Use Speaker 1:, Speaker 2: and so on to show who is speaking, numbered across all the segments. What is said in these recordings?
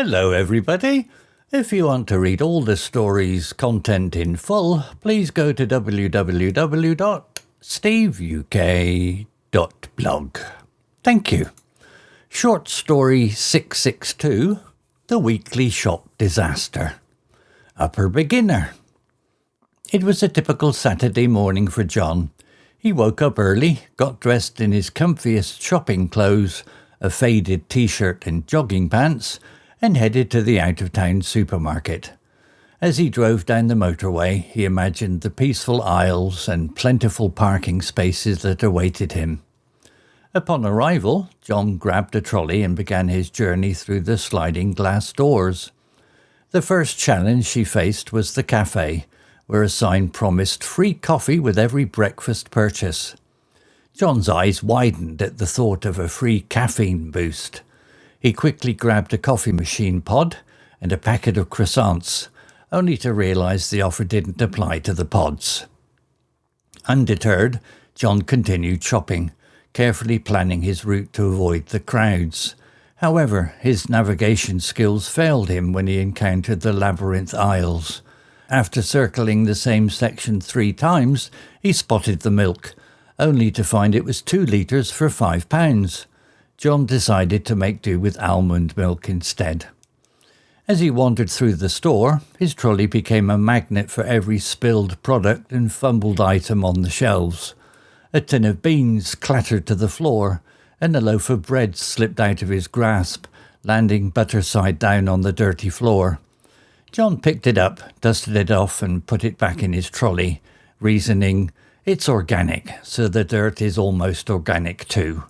Speaker 1: Hello everybody. If you want to read all the story's content in full, please go to www.steveuk.blog. Thank you. Short story 662, The Weekly Shop Disaster. Upper Beginner. It was a typical Saturday morning for John. He woke up early, got dressed in his comfiest shopping clothes, a faded t-shirt and jogging pants, and headed to the out-of-town supermarket. As he drove down the motorway, he imagined the peaceful aisles and plentiful parking spaces that awaited him. Upon arrival, John grabbed a trolley and began his journey through the sliding glass doors. The first challenge she faced was the café, where a sign promised free coffee with every breakfast purchase. John's eyes widened at the thought of a free caffeine boost. He quickly grabbed a coffee machine pod and a packet of croissants, only to realise the offer didn't apply to the pods. Undeterred, John continued shopping, carefully planning his route to avoid the crowds. However, his navigation skills failed him when he encountered the labyrinth aisles. After circling the same section 3 times, he spotted the milk, only to find it was 2 litres for £5. John decided to make do with almond milk instead. As he wandered through the store, his trolley became a magnet for every spilled product and fumbled item on the shelves. A tin of beans clattered to the floor, and a loaf of bread slipped out of his grasp, landing butter side down on the dirty floor. John picked it up, dusted it off and put it back in his trolley, reasoning, "It's organic, so the dirt is almost organic too."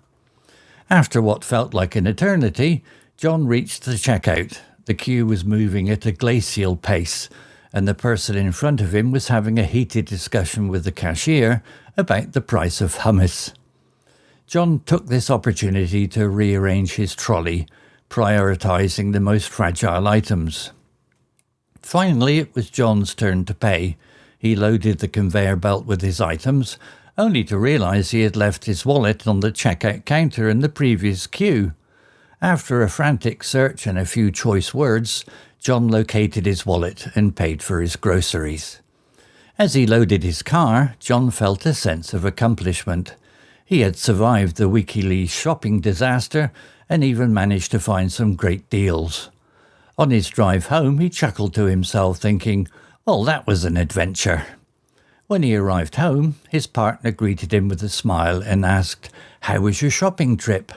Speaker 1: After what felt like an eternity, John reached the checkout. The queue was moving at a glacial pace, and the person in front of him was having a heated discussion with the cashier about the price of hummus. John took this opportunity to rearrange his trolley, prioritising the most fragile items. Finally, it was John's turn to pay. He loaded the conveyor belt with his items, only to realise he had left his wallet on the checkout counter in the previous queue. After a frantic search and a few choice words, John located his wallet and paid for his groceries. As he loaded his car, John felt a sense of accomplishment. He had survived the weekly shopping disaster and even managed to find some great deals. On his drive home, he chuckled to himself, thinking, "Well, that was an adventure." When he arrived home, his partner greeted him with a smile and asked, "How was your shopping trip?"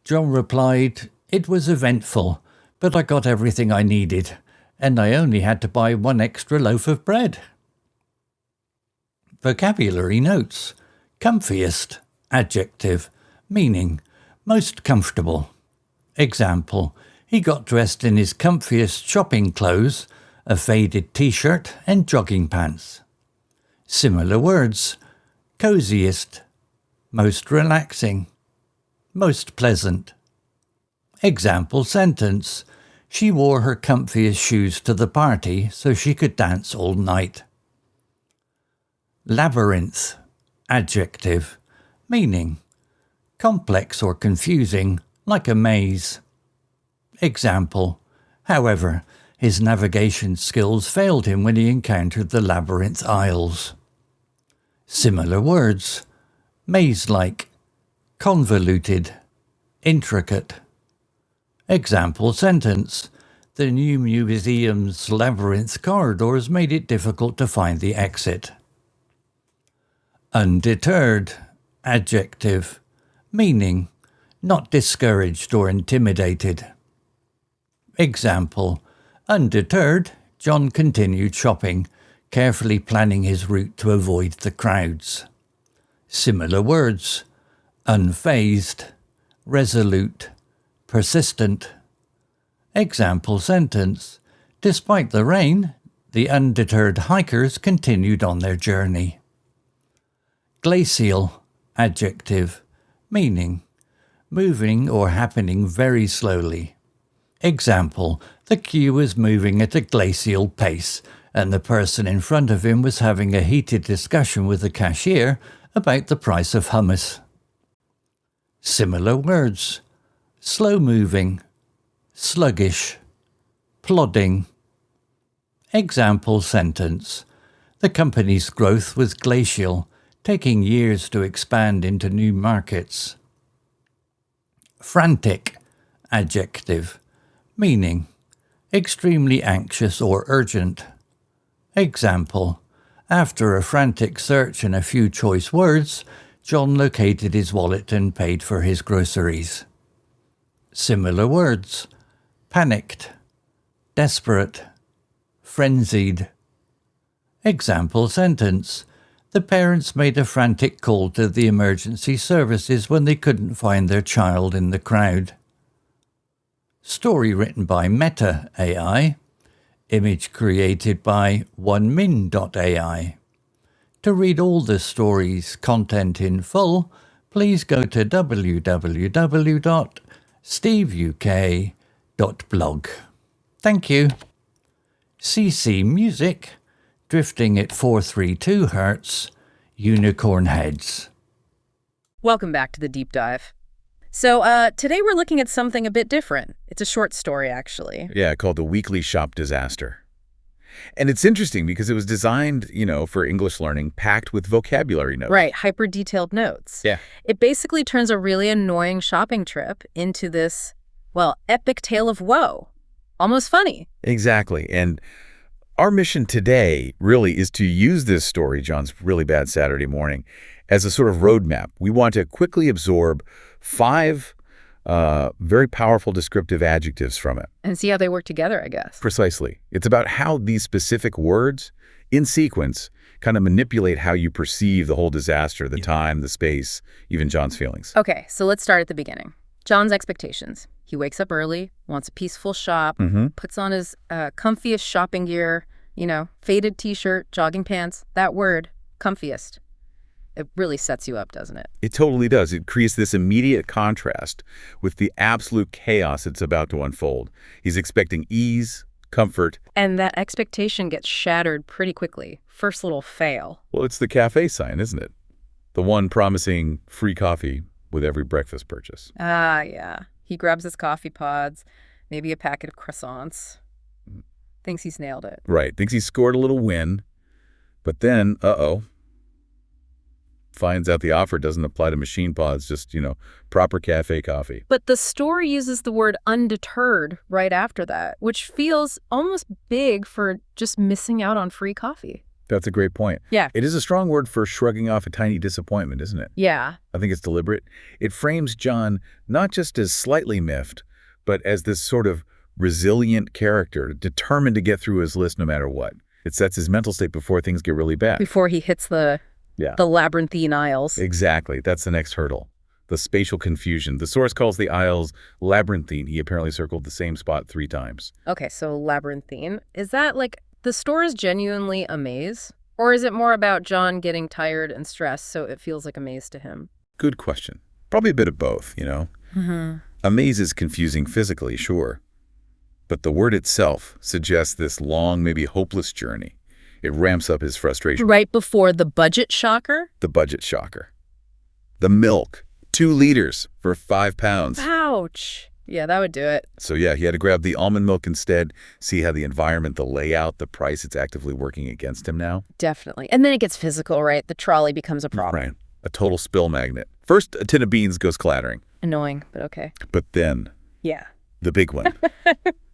Speaker 1: John replied, "It was eventful, but I got everything I needed, and I only had to buy 1 extra loaf of bread." Vocabulary notes. Comfiest, adjective, meaning, most comfortable. Example, he got dressed in his comfiest shopping clothes, a faded t-shirt and jogging pants. Similar words. Coziest, most relaxing, most pleasant. Example sentence. She wore her comfiest shoes to the party so she could dance all night. Labyrinth, adjective, meaning, complex or confusing, like a maze. Example, however, his navigation skills failed him when he encountered the labyrinth aisles. Similar words. Maze-like, convoluted, intricate. Example sentence. The new museum's labyrinth corridors made it difficult to find the exit. Undeterred, adjective, meaning, not discouraged or intimidated. Example, undeterred, John continued shopping, carefully planning his route to avoid the crowds. Similar words. Unfazed, resolute, persistent. Example sentence. Despite the rain, the undeterred hikers continued on their journey. Glacial, adjective, meaning, moving or happening very slowly. Example, the queue was moving at a glacial pace, and the person in front of him was having a heated discussion with the cashier about the price of hummus. Similar words. Slow-moving, sluggish, Plodding. Example sentence. The company's growth was glacial, taking years to expand into new markets. Frantic. Adjective. Meaning. Extremely anxious or urgent. Example. After a frantic search and a few choice words, John located his wallet and paid for his groceries. Similar words. Panicked. Desperate. Frenzied. Example sentence. The parents made a frantic call to the emergency services when they couldn't find their child in the crowd. Story written by Meta AI. Image created by onemin.ai. To read all the story's content in full, please go to www.steveuk.blog. Thank you. CC Music, drifting at 432 Hz, Unicorn Heads.
Speaker 2: Welcome back to the deep dive. So today we're looking at something a bit different. It's a short story, actually.
Speaker 3: Yeah, called The Weekly Shop Disaster. And it's interesting because it was designed, for English learning, packed with vocabulary notes.
Speaker 2: Right, hyper-detailed notes.
Speaker 3: Yeah.
Speaker 2: It basically turns a really annoying shopping trip into this, epic tale of woe. Almost funny.
Speaker 3: Exactly. And our mission today really is to use this story, John's really bad Saturday morning, as a sort of roadmap. We want to quickly absorb 5 very powerful descriptive adjectives from it.
Speaker 2: And see how they work together, I guess.
Speaker 3: Precisely. It's about how these specific words, in sequence, kind of manipulate how you perceive the whole disaster, the time, the space, even John's feelings.
Speaker 2: Okay, so let's start at the beginning. John's expectations. He wakes up early, wants a peaceful shop, puts on his comfiest shopping gear, faded t-shirt, jogging pants. That word, comfiest. It really sets you up, doesn't it?
Speaker 3: It totally does. It creates this immediate contrast with the absolute chaos that's about to unfold. He's expecting ease, comfort.
Speaker 2: And that expectation gets shattered pretty quickly. First little fail.
Speaker 3: Well, it's the café sign, isn't it? The one promising free coffee with every breakfast purchase.
Speaker 2: Ah, yeah. He grabs his coffee pods, maybe a packet of croissants. Thinks he's nailed it.
Speaker 3: Right. Thinks he's scored a little win. But then, finds out the offer doesn't apply to machine pods, just, proper cafe coffee.
Speaker 2: But the story uses the word undeterred right after that, which feels almost big for just missing out on free coffee.
Speaker 3: That's a great point.
Speaker 2: Yeah.
Speaker 3: It is a strong word for shrugging off a tiny disappointment, isn't it?
Speaker 2: Yeah.
Speaker 3: I think it's deliberate. It frames John not just as slightly miffed, but as this sort of resilient character, determined to get through his list no matter what. It sets his mental state before things get really bad.
Speaker 2: Before he hits the labyrinthine aisles.
Speaker 3: Exactly. That's the next hurdle. The spatial confusion. The source calls the aisles labyrinthine. He apparently circled the same spot 3 times.
Speaker 2: Okay, so labyrinthine. Is that the store is genuinely a maze? Or is it more about John getting tired and stressed so it feels like a maze to him?
Speaker 3: Good question. Probably a bit of both, A maze is confusing physically, sure. But the word itself suggests this long, maybe hopeless journey. It ramps up his frustration.
Speaker 2: Right before the budget shocker?
Speaker 3: The budget shocker. The milk, 2 liters for £5.
Speaker 2: Ouch. Yeah, that would do it.
Speaker 3: So yeah, he had to grab the almond milk instead, see how the environment, the layout, the price, it's actively working against him now.
Speaker 2: Definitely. And then it gets physical, right? The trolley becomes a problem.
Speaker 3: Right. A total spill magnet. First, a tin of beans goes clattering.
Speaker 2: Annoying, but okay.
Speaker 3: But then,
Speaker 2: yeah,
Speaker 3: the big one.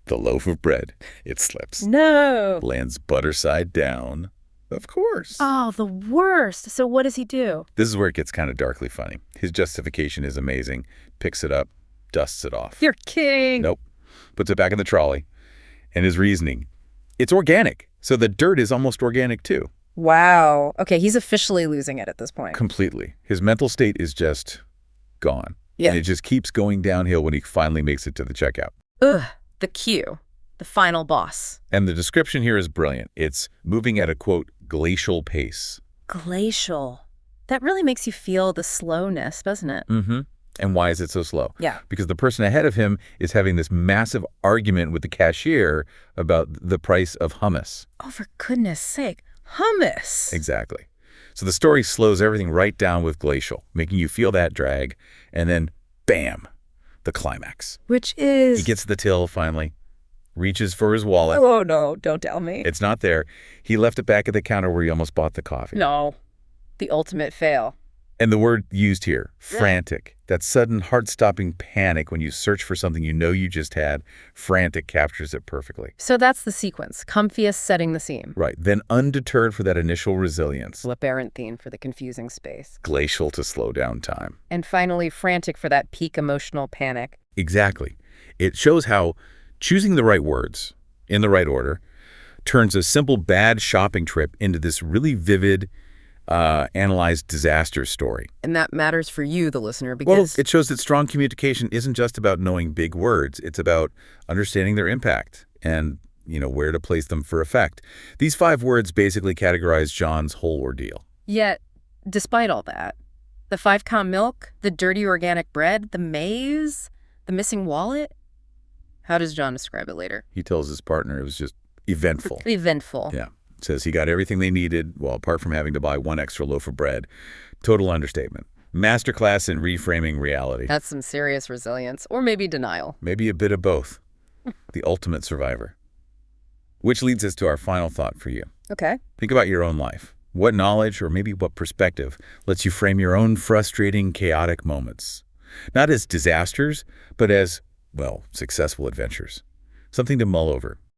Speaker 3: The loaf of bread. It slips.
Speaker 2: No.
Speaker 3: Lands butter side down. Of course.
Speaker 2: Oh, the worst. So what does he do?
Speaker 3: This is where it gets kind of darkly funny. His justification is amazing. Picks it up, dusts it off.
Speaker 2: You're kidding.
Speaker 3: Nope. Puts it back in the trolley. And his reasoning, it's organic. So the dirt is almost organic too.
Speaker 2: Wow. Okay, he's officially losing it at this point.
Speaker 3: Completely. His mental state is just gone.
Speaker 2: Yeah.
Speaker 3: And it just keeps going downhill when he finally makes it to the checkout.
Speaker 2: Ugh. The cue. The final boss.
Speaker 3: And the description here is brilliant. It's moving at a, quote, glacial pace.
Speaker 2: Glacial. That really makes you feel the slowness, doesn't it?
Speaker 3: Mm-hmm. And why is it so slow?
Speaker 2: Yeah.
Speaker 3: Because the person ahead of him is having this massive argument with the cashier about the price of hummus.
Speaker 2: Oh, for goodness sake. Hummus.
Speaker 3: Exactly. So the story slows everything right down with glacial, making you feel that drag. And then, bam, the climax.
Speaker 2: Which is...
Speaker 3: He gets to the till finally. reaches for his wallet.
Speaker 2: Oh, no, don't tell me.
Speaker 3: It's not there. He left it back at the counter where he almost bought the coffee.
Speaker 2: No, the ultimate fail.
Speaker 3: And the word used here, frantic. That sudden, heart-stopping panic when you search for something you know you just had. Frantic captures it perfectly.
Speaker 2: So that's the sequence. Comfiest setting the scene.
Speaker 3: Right. Then undeterred for that initial resilience.
Speaker 2: Labyrinthine for the confusing space.
Speaker 3: Glacial to slow down time.
Speaker 2: And finally, frantic for that peak emotional panic.
Speaker 3: Exactly. It shows how choosing the right words in the right order turns a simple bad shopping trip into this really vivid, analyzed disaster story.
Speaker 2: And that matters for you, the listener, because...
Speaker 3: Well, it shows that strong communication isn't just about knowing big words. It's about understanding their impact and, where to place them for effect. These 5 words basically categorize John's whole ordeal.
Speaker 2: Yet, despite all that, the 5-count milk, the dirty organic bread, the maze, the missing wallet, how does John describe it later?
Speaker 3: He tells his partner it was just eventful.
Speaker 2: Eventful.
Speaker 3: Yeah. Says he got everything they needed, well, apart from having to buy 1 extra loaf of bread. Total understatement. Masterclass in reframing reality.
Speaker 2: That's some serious resilience, or maybe denial.
Speaker 3: Maybe a bit of both. The ultimate survivor. Which leads us to our final thought for you.
Speaker 2: Okay.
Speaker 3: Think about your own life. What knowledge, or maybe what perspective, lets you frame your own frustrating, chaotic moments? Not as disasters, but as, well, successful adventures. Something to mull over.